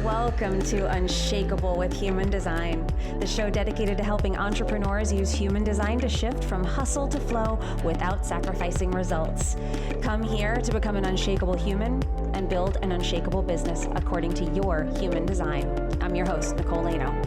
Welcome to Unshakeable with Human Design, the show dedicated to helping entrepreneurs use human design to shift from hustle to flow without sacrificing results. Come here to become an unshakable human and build an unshakable business according to your human design. I'm your host, Nicole Leno.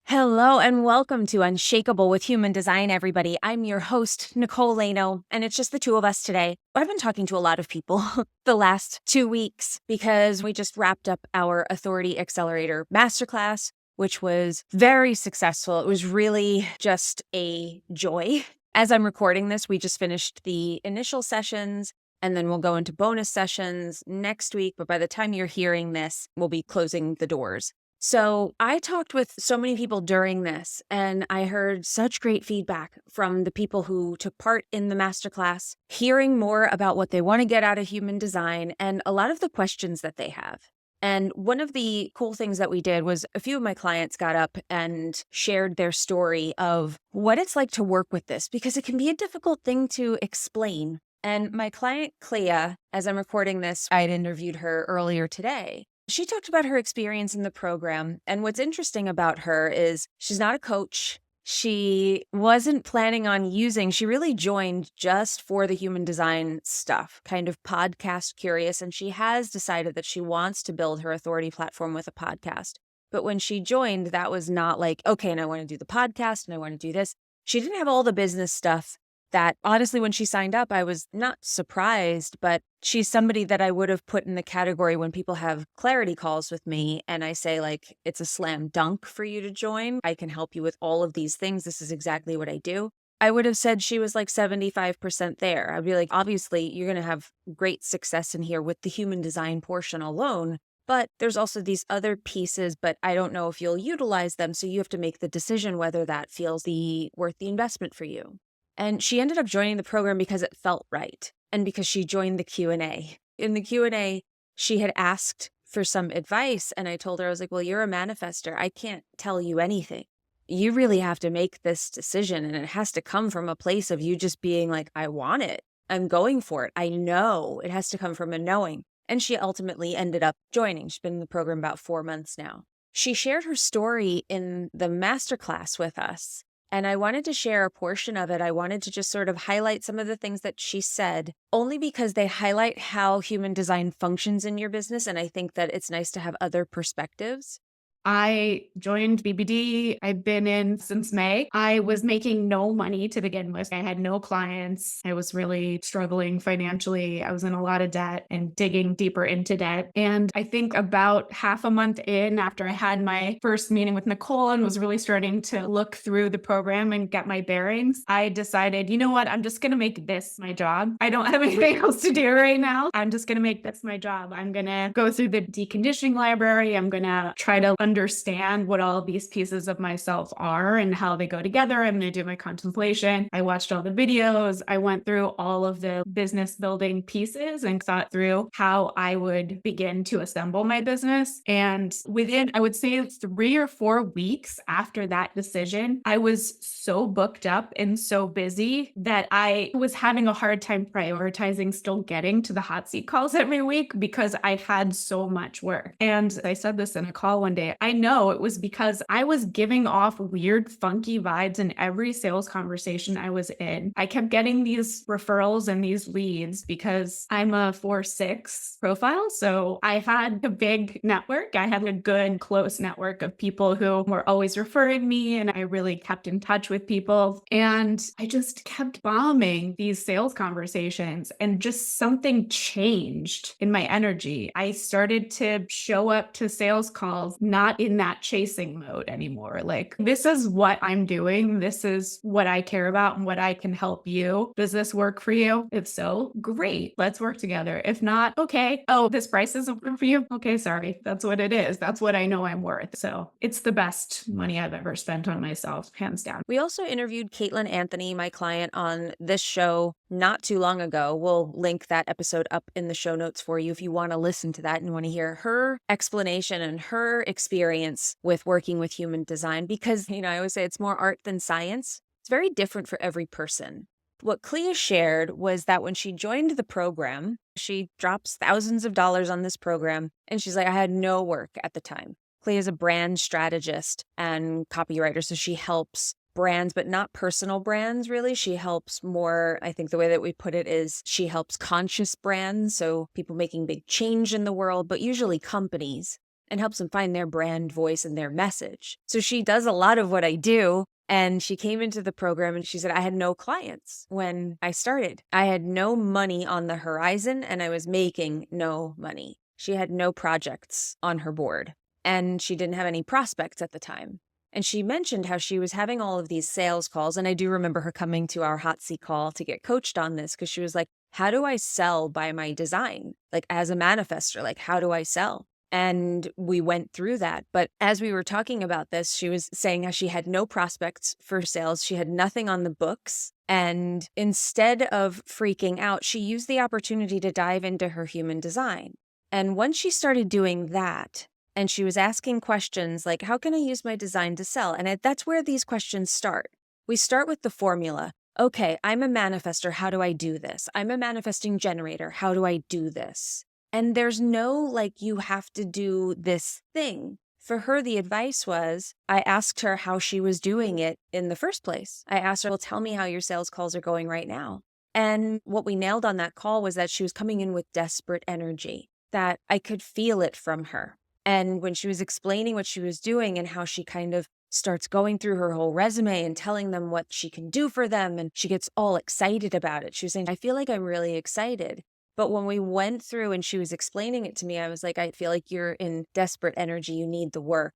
Hello and welcome to Unshakeable with Human Design, everybody. I'm your host, Nicole Leno, and it's just the two of us today. I've been talking to a lot of people the last 2 weeks because we just wrapped up our Authority Accelerator Masterclass, which was very successful. It was really just a joy. As I'm recording this, we just finished the initial sessions, and then we'll go into bonus sessions next week. But by the time you're hearing this, we'll be closing the doors. So I talked with so many people during this, and I heard such great feedback from the people who took part in the masterclass, hearing more about what they want to get out of human design and a lot of the questions that they have. And one of the cool things that we did was a few of my clients got up and shared their story of what it's like to work with this, because it can be a difficult thing to explain. And my client, Clea, as I'm recording this, I'd interviewed her earlier today. She talked about her experience in the program. And what's interesting about her is she's not a coach. She wasn't planning on she really joined just for the human design stuff, kind of podcast curious. And she has decided that she wants to build her authority platform with a podcast. But when she joined, that was not like, okay, and I want to do the podcast and I want to do this. She didn't have all the business stuff that honestly, when she signed up, I was not surprised, but she's somebody that I would have put in the category when people have clarity calls with me and I say, like, it's a slam dunk for you to join. I can help you with all of these things. This is exactly what I do. I would have said she was like 75% there. I'd be like, obviously, you're going to have great success in here with the human design portion alone. But there's also these other pieces, but I don't know if you'll utilize them. So you have to make the decision whether that feels worth the investment for you. And she ended up joining the program because it felt right and because she joined the Q&A. In the Q&A, she had asked for some advice and I told her, I was like, well, you're a manifester. I can't tell you anything. You really have to make this decision and it has to come from a place of you just being like, I want it. I'm going for it. I know. It has to come from a knowing. And she ultimately ended up joining. She's been in the program about 4 months now. She shared her story in the masterclass with us. And I wanted to share a portion of it. I wanted to just sort of highlight some of the things that she said, only because they highlight how human design functions in your business. And I think that it's nice to have other perspectives. I joined BBD. I've been in since May. I was making no money to begin with. I had no clients. I was really struggling financially. I was in a lot of debt and digging deeper into debt. And I think about half a month in, after I had my first meeting with Nicole and was really starting to look through the program and get my bearings, I decided, you know what? I'm just going to make this my job. I don't have anything else to do right now. I'm just going to make this my job. I'm going to go through the deconditioning library. I'm going to try to understand what all of these pieces of myself are and how they go together. I'm going to do my contemplation. I watched all the videos. I went through all of the business building pieces and thought through how I would begin to assemble my business. And within, I would say 3 or 4 weeks after that decision, I was so booked up and so busy that I was having a hard time prioritizing still getting to the hot seat calls every week because I had so much work. And I said this in a call one day. I know it was because I was giving off weird, funky vibes in every sales conversation I was in. I kept getting these referrals and these leads because I'm a 4/6 profile. So I had a big network. I had a good, close network of people who were always referring me, and I really kept in touch with people. And I just kept bombing these sales conversations, and just something changed in my energy. I started to show up to sales calls not in that chasing mode anymore. Like, this is what I'm doing. This is what I care about and what I can help you. Does this work for you? If so, great. Let's work together. If not, okay. Oh, this price isn't for you. Okay, sorry. That's what it is. That's what I know I'm worth. So it's the best money I've ever spent on myself, hands down. We also interviewed Caitlin Anthony, my client, on this show not too long ago. We'll link that episode up in the show notes for you if you want to listen to that and want to hear her explanation and her experience with working with human design, because, I always say it's more art than science. It's very different for every person. What Clea shared was that when she joined the program, she drops thousands of dollars on this program, and she's like, I had no work at the time. Clea is a brand strategist and copywriter, so she helps brands, but not personal brands, really. She helps more, I think the way that we put it is she helps conscious brands, so people making big change in the world, but usually companies, and helps them find their brand voice and their message. So she does a lot of what I do. And she came into the program and she said, I had no clients when I started. I had no money on the horizon and I was making no money. She had no projects on her board and she didn't have any prospects at the time. And she mentioned how she was having all of these sales calls. And I do remember her coming to our hot seat call to get coached on this because she was like, how do I sell by my design? Like as a manifester, like how do I sell? And we went through that. But as we were talking about this, she was saying how she had no prospects for sales. She had nothing on the books. And instead of freaking out, she used the opportunity to dive into her human design. And once she started doing that, and she was asking questions like, how can I use my design to sell? And that's where these questions start. We start with the formula. Okay, I'm a manifester. How do I do this? I'm a manifesting generator. How do I do this? And there's no like, you have to do this thing. For her, the advice was, I asked her how she was doing it in the first place. I asked her, well, tell me how your sales calls are going right now. And what we nailed on that call was that she was coming in with desperate energy, that I could feel it from her. And when she was explaining what she was doing and how she kind of starts going through her whole resume and telling them what she can do for them, and she gets all excited about it. She was saying, I feel like I'm really excited. But when we went through and she was explaining it to me, I was like, I feel like you're in desperate energy. You need the work.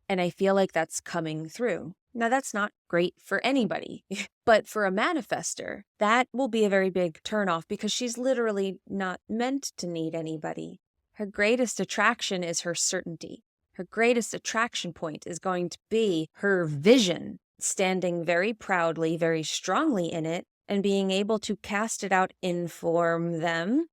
And I feel like that's coming through. Now, that's not great for anybody, but for a manifester, that will be a very big turnoff because she's literally not meant to need anybody. Her greatest attraction is her certainty. Her greatest attraction point is going to be her vision, standing very proudly, very strongly in it, and being able to cast it out, inform them,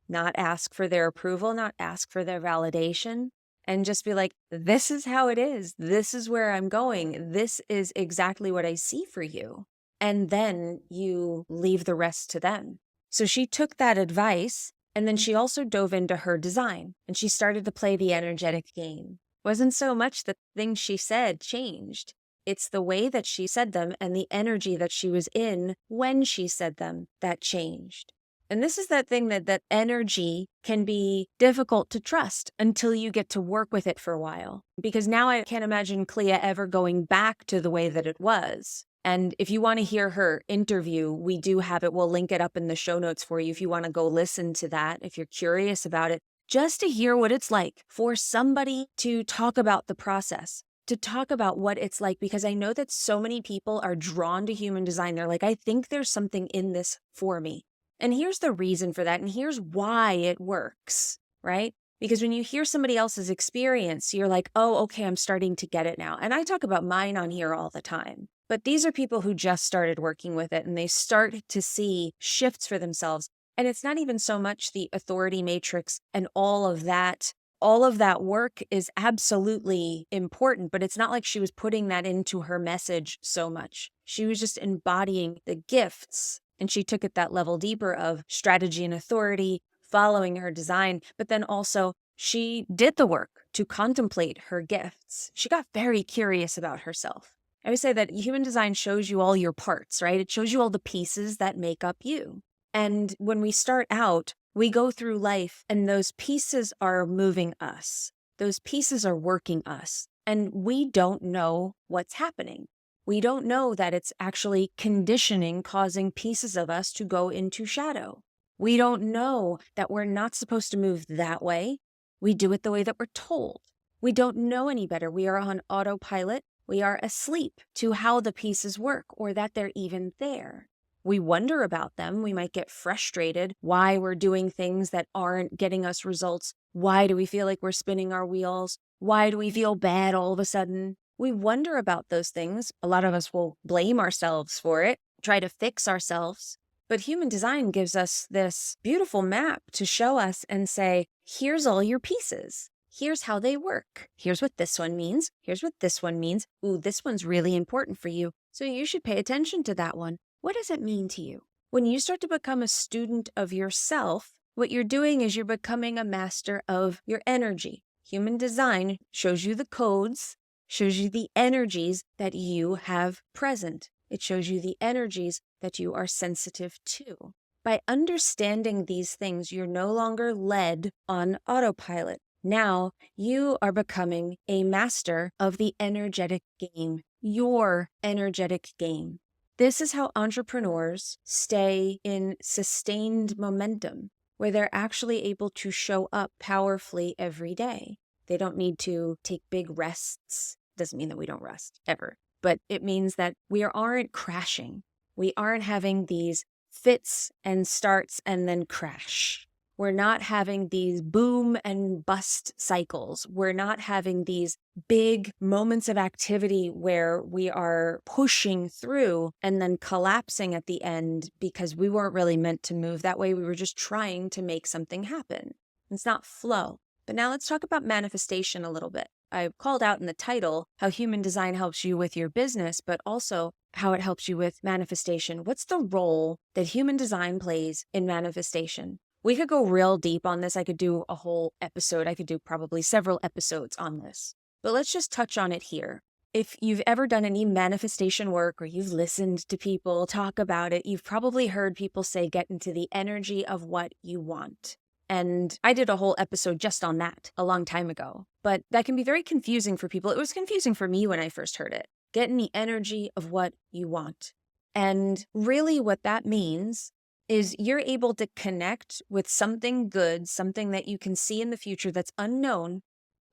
not ask for their approval, not ask for their validation, and just be like, this is how it is. This is where I'm going. This is exactly what I see for you. And then you leave the rest to them. So she took that advice, and then she also dove into her design, and she started to play the energetic game. It wasn't so much the things she said changed. It's the way that she said them and the energy that she was in when she said them that changed. And this is that thing that energy can be difficult to trust until you get to work with it for a while. Because now I can't imagine Clea ever going back to the way that it was. And if you want to hear her interview, we do have it. We'll link it up in the show notes for you if you want to go listen to that, if you're curious about it, just to hear what it's like for somebody to talk about the process, to talk about what it's like, because I know that so many people are drawn to human design. They're like, I think there's something in this for me. And here's the reason for that. And here's why it works, right? Because when you hear somebody else's experience, you're like, oh, okay, I'm starting to get it now. And I talk about mine on here all the time. But these are people who just started working with it and they start to see shifts for themselves. And it's not even so much the authority matrix and all of that. All of that work is absolutely important, but it's not like she was putting that into her message so much. She was just embodying the gifts, and she took it that level deeper of strategy and authority, following her design, but then also she did the work to contemplate her gifts. She got very curious about herself. I would say that human design shows you all your parts, right? It shows you all the pieces that make up you. And when we start out, we go through life and those pieces are moving us. Those pieces are working us. And we don't know what's happening. We don't know that it's actually conditioning causing pieces of us to go into shadow. We don't know that we're not supposed to move that way. We do it the way that we're told. We don't know any better. We are on autopilot. We are asleep to how the pieces work or that they're even there. We wonder about them. We might get frustrated why we're doing things that aren't getting us results. Why do we feel like we're spinning our wheels? Why do we feel bad all of a sudden? We wonder about those things. A lot of us will blame ourselves for it, try to fix ourselves. But human design gives us this beautiful map to show us and say, here's all your pieces. Here's how they work. Here's what this one means. Here's what this one means. Ooh, this one's really important for you. So you should pay attention to that one. What does it mean to you? When you start to become a student of yourself, what you're doing is you're becoming a master of your energy. Human design shows you the codes, shows you the energies that you have present. It shows you the energies that you are sensitive to. By understanding these things, you're no longer led on autopilot. Now you are becoming a master of the energetic game, your energetic game. This is how entrepreneurs stay in sustained momentum, where they're actually able to show up powerfully every day. They don't need to take big rests. Doesn't mean that we don't rest ever, but it means that we aren't crashing. We aren't having these fits and starts and then crash. We're not having these boom and bust cycles. We're not having these big moments of activity where we are pushing through and then collapsing at the end because we weren't really meant to move that way. We were just trying to make something happen. It's not flow. But now let's talk about manifestation a little bit. I called out in the title how human design helps you with your business, but also how it helps you with manifestation. What's the role that human design plays in manifestation? We could go real deep on this. I could do a whole episode. I could do probably several episodes on this. But let's just touch on it here. If you've ever done any manifestation work or you've listened to people talk about it, you've probably heard people say, get into the energy of what you want. And I did a whole episode just on that a long time ago. But that can be very confusing for people. It was confusing for me when I first heard it. Get in the energy of what you want. And really what that means is you're able to connect with something good, something that you can see in the future that's unknown,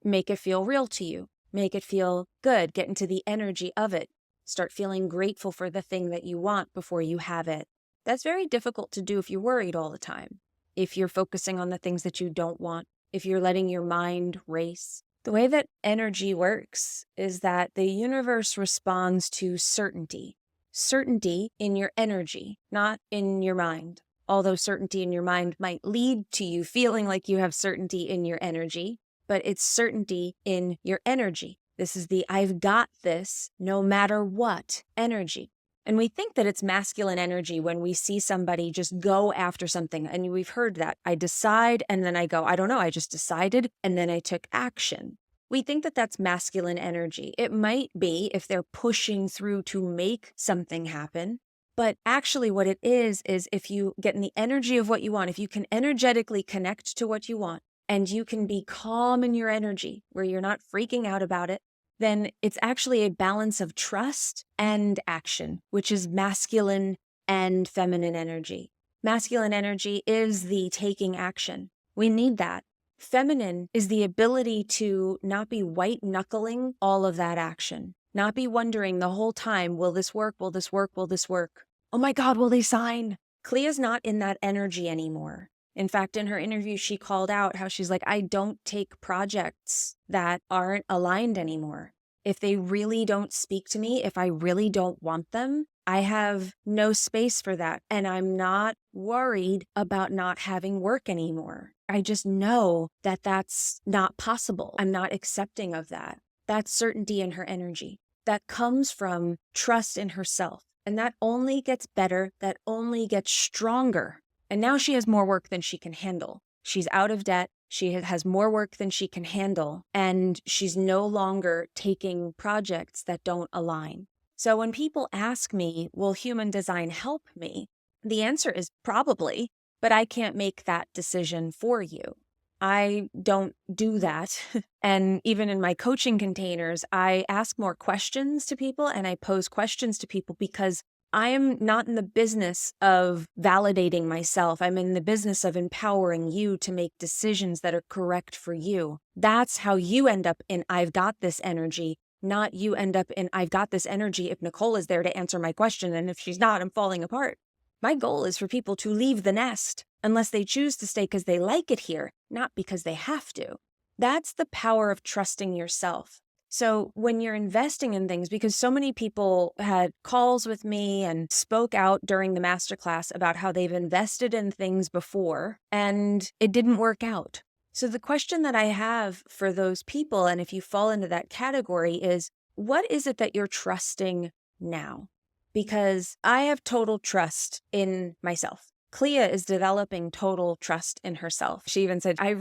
make it feel real to you, make it feel good, get into the energy of it, start feeling grateful for the thing that you want before you have it. That's very difficult to do if you're worried all the time, if you're focusing on the things that you don't want, if you're letting your mind race. The way that energy works is that the universe responds to certainty. Certainty in your energy, not in your mind. Although certainty in your mind might lead to you feeling like you have certainty in your energy, but it's certainty in your energy. This is the I've got this no matter what energy. And we think that it's masculine energy when we see somebody just go after something. And we've heard that. I decide and then I go, I don't know, I just decided and then I took action. We think that that's masculine energy. It might be if they're pushing through to make something happen. But actually what it is if you get in the energy of what you want, if you can energetically connect to what you want, and you can be calm in your energy where you're not freaking out about it, then it's actually a balance of trust and action, which is masculine and feminine energy. Masculine energy is the taking action. We need that. Feminine is the ability to not be white knuckling all of that action, not be wondering the whole time, will this work? Will this work? Will this work? Oh my God, will they sign? Clea's not in that energy anymore. In fact, in her interview, she called out how she's like, I don't take projects that aren't aligned anymore. If they really don't speak to me, if I really don't want them, I have no space for that. And I'm not worried about not having work anymore. I just know that that's not possible. I'm not accepting of that. That's certainty in her energy. That comes from trust in herself. And that only gets better. That only gets stronger. And now she has more work than she can handle. She's out of debt. She has more work than she can handle. And she's no longer taking projects that don't align. So when people ask me, will human design help me? The answer is probably, but I can't make that decision for you. I don't do that. And even in my coaching containers, I ask more questions to people and I pose questions to people because I am not in the business of validating myself. I'm in the business of empowering you to make decisions that are correct for you. That's how you end up in I've got this energy, not you end up in I've got this energy if Nicole is there to answer my question. And if she's not, I'm falling apart. My goal is for people to leave the nest unless they choose to stay because they like it here, not because they have to. That's the power of trusting yourself. So when you're investing in things, because so many people had calls with me and spoke out during the masterclass about how they've invested in things before and it didn't work out. So the question that I have for those people, and if you fall into that category, is what is it that you're trusting now? because I have total trust in myself. Clea is developing total trust in herself. She even said, I've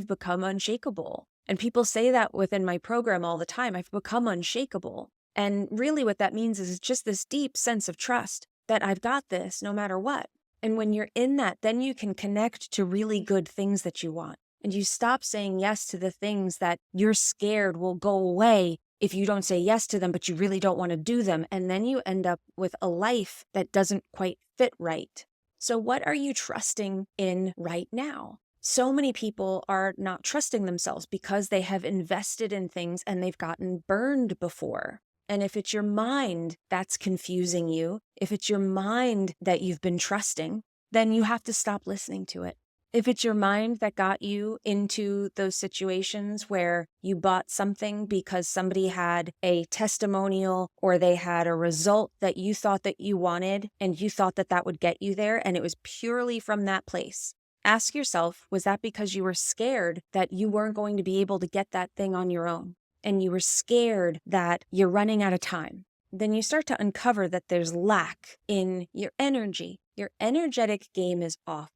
become unshakable. And people say that within my program all the time. I've become unshakable. And really what that means is it's just this deep sense of trust that I've got this no matter what. And when you're in that, then you can connect to really good things that you want. And you stop saying yes to the things that you're scared will go away if you don't say yes to them, but you really don't want to do them. And then you end up with a life that doesn't quite fit right. So what are you trusting in right now? So many people are not trusting themselves because they have invested in things and they've gotten burned before. And if it's your mind that's confusing you, if it's your mind that you've been trusting, then you have to stop listening to it. If it's your mind that got you into those situations where you bought something because somebody had a testimonial or they had a result that you thought that you wanted and you thought that that would get you there, and it was purely from that place, ask yourself, was that because you were scared that you weren't going to be able to get that thing on your own? And you were scared that you're running out of time? Then you start to uncover that there's lack in your energy. Your energetic game is off.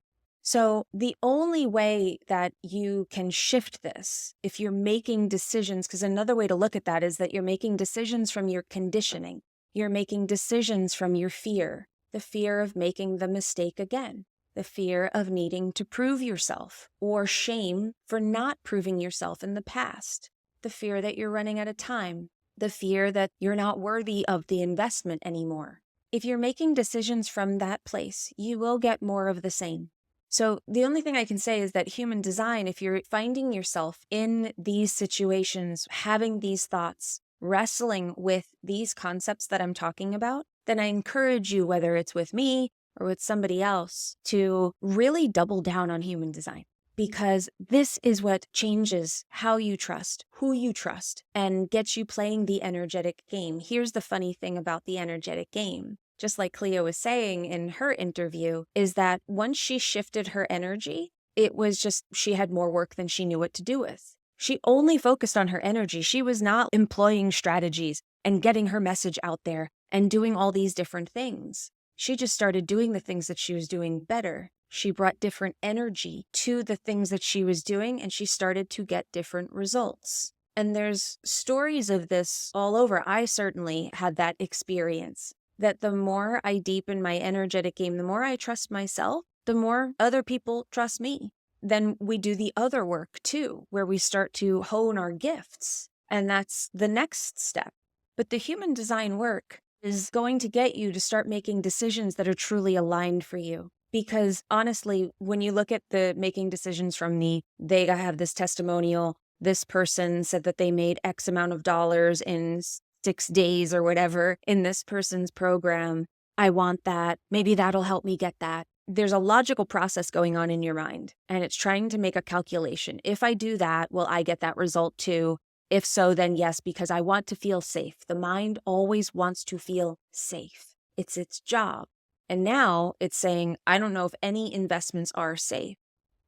So the only way that you can shift this, if you're making decisions, because another way to look at that is that you're making decisions from your conditioning. You're making decisions from your fear, the fear of making the mistake again, the fear of needing to prove yourself, or shame for not proving yourself in the past, the fear that you're running out of time, the fear that you're not worthy of the investment anymore. If you're making decisions from that place, you will get more of the same. So the only thing I can say is that human design, if you're finding yourself in these situations, having these thoughts, wrestling with these concepts that I'm talking about, then I encourage you, whether it's with me or with somebody else, to really double down on human design. Because this is what changes how you trust, who you trust, and gets you playing the energetic game. Here's the funny thing about the energetic game. Just like Clea was saying in her interview, is that once she shifted her energy, it was just she had more work than she knew what to do with. She only focused on her energy. She was not employing strategies and getting her message out there and doing all these different things. She just started doing the things that she was doing better. She brought different energy to the things that she was doing, and she started to get different results. And there's stories of this all over. I certainly had that experience. That the more I deepen my energetic game, the more I trust myself, the more other people trust me. Then we do the other work too, where we start to hone our gifts. And that's the next step. But the human design work is going to get you to start making decisions that are truly aligned for you. Because honestly, when you look at the making decisions from they have this testimonial, this person said that they made X amount of dollars in 6 days or whatever in this person's program. I want that. Maybe that'll help me get that. There's a logical process going on in your mind, and it's trying to make a calculation. If I do that, will I get that result too? If so, then yes, because I want to feel safe. The mind always wants to feel safe. It's its job. And now it's saying, I don't know if any investments are safe,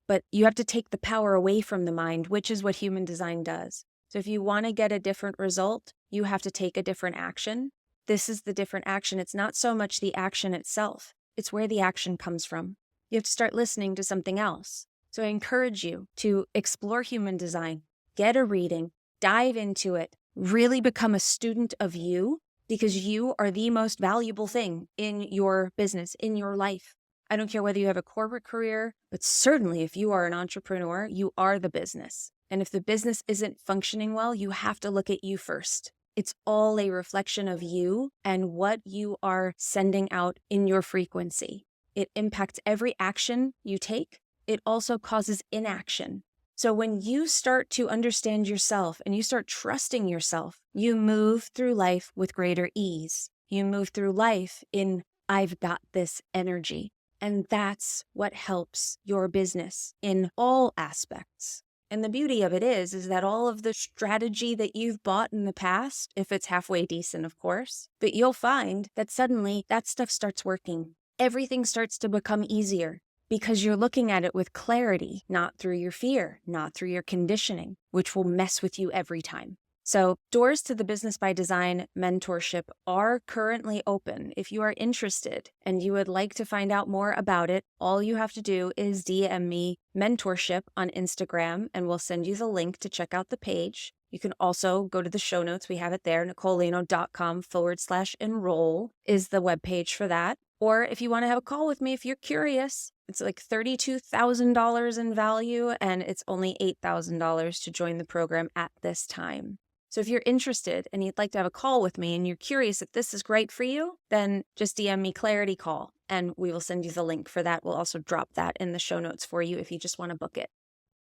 but you have to take the power away from the mind, which is what human design does. So if you want to get a different result, you have to take a different action. This is the different action. It's not so much the action itself. It's where the action comes from. You have to start listening to something else. So I encourage you to explore human design, get a reading, dive into it, really become a student of you, because you are the most valuable thing in your business, in your life. I don't care whether you have a corporate career, but certainly if you are an entrepreneur, you are the business. And if the business isn't functioning well, you have to look at you first. It's all a reflection of you and what you are sending out in your frequency. It impacts every action you take. It also causes inaction. So when you start to understand yourself and you start trusting yourself, you move through life with greater ease. You move through life in, I've got this energy. And that's what helps your business in all aspects. And the beauty of it is that all of the strategy that you've bought in the past, if it's halfway decent, of course, but you'll find that suddenly that stuff starts working. Everything starts to become easier because you're looking at it with clarity, not through your fear, not through your conditioning, which will mess with you every time. So doors to the Business by Design mentorship are currently open. If you are interested and you would like to find out more about it, all you have to do is DM me mentorship on Instagram and we'll send you the link to check out the page. You can also go to the show notes. We have it there. NicoleLano.com/enroll is the webpage for that. Or if you want to have a call with me, if you're curious, it's like $32,000 in value and it's only $8,000 to join the program at this time. So if you're interested and you'd like to have a call with me and you're curious if this is great for you, then just DM me Clarity Call and we will send you the link for that. We'll also drop that in the show notes for you if you just want to book it.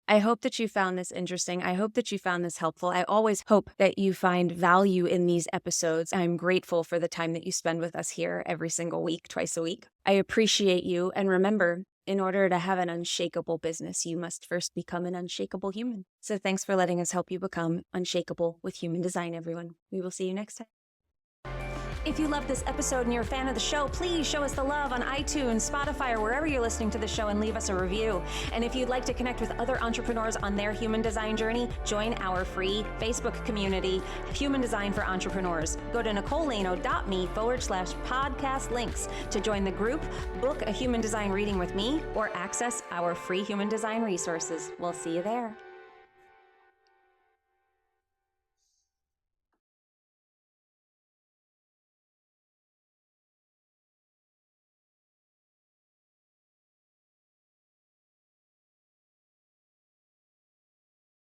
I hope that you found this interesting. I hope that you found this helpful. I always hope that you find value in these episodes. I'm grateful for the time that you spend with us here every single week, twice a week. I appreciate you. And remember, in order to have an unshakable business, you must first become an unshakable human. So thanks for letting us help you become unshakable with human design, everyone. We will see you next time. If you love this episode and you're a fan of the show, please show us the love on iTunes, Spotify, or wherever you're listening to the show and leave us a review. And if you'd like to connect with other entrepreneurs on their human design journey, join our free Facebook community, Human Design for Entrepreneurs. Go to NicoleLano.me/podcast links to join the group, book a human design reading with me, or access our free human design resources. We'll see you there.